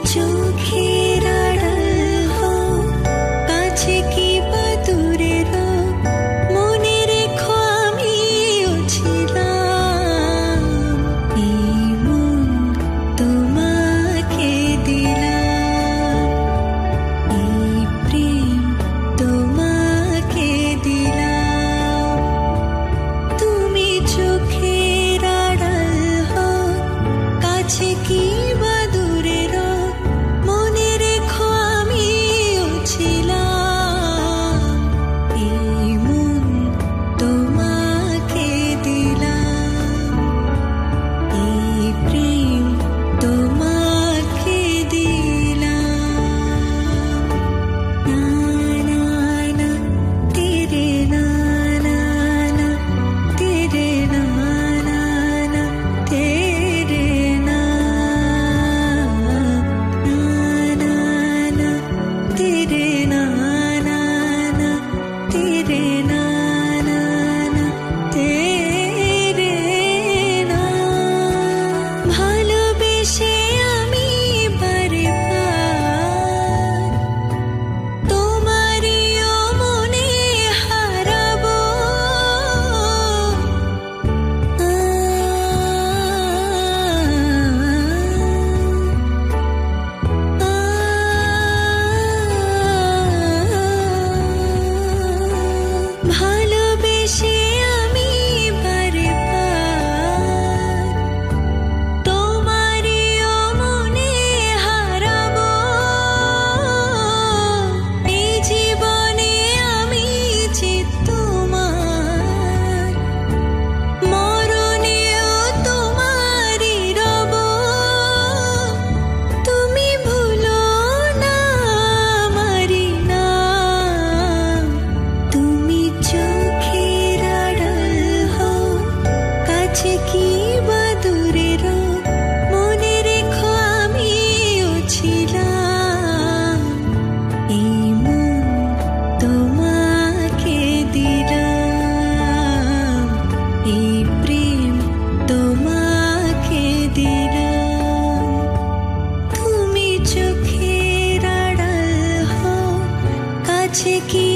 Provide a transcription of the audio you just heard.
চোখের আড়াল হও, কাছে কি বা দূরে রও, মনে রেখো আমিও ছিলাম। এই মন তোমাকে দিলাম, এই প্রেম তোমাকে দিলাম। তুমি চোখের আড়াল হও, কাছে কি বা দূরে রও, মনে রেখো আমিও ছিলাম। এই মন তোমাকে দিলাম, এই প্রেম তোমাকে দিলাম। না না না তেরে না না না তেরে না না না তেরে না না না তেরে না না না তেরে না না না তেরে না। ভালোবেসে আমি বারবার তোমারিও মনে হারাবো। ভালোবেসে আমি বারবার তোমারিও মনে হারাবো। এই জীবনে আমি যে তোমার, মরণেও তোমারই রব। তুমি ভুলো না আমারি নাম, তুমি চোখের আড়াল হও, কাছে কি বা দূরে রও, মনে রেখো আমিও ছিলাম। এই মন তোমাকে দিলাম, এই প্রেম তোমাকে দিলাম। তুমি চোখের আড়াল হও, কাছে কি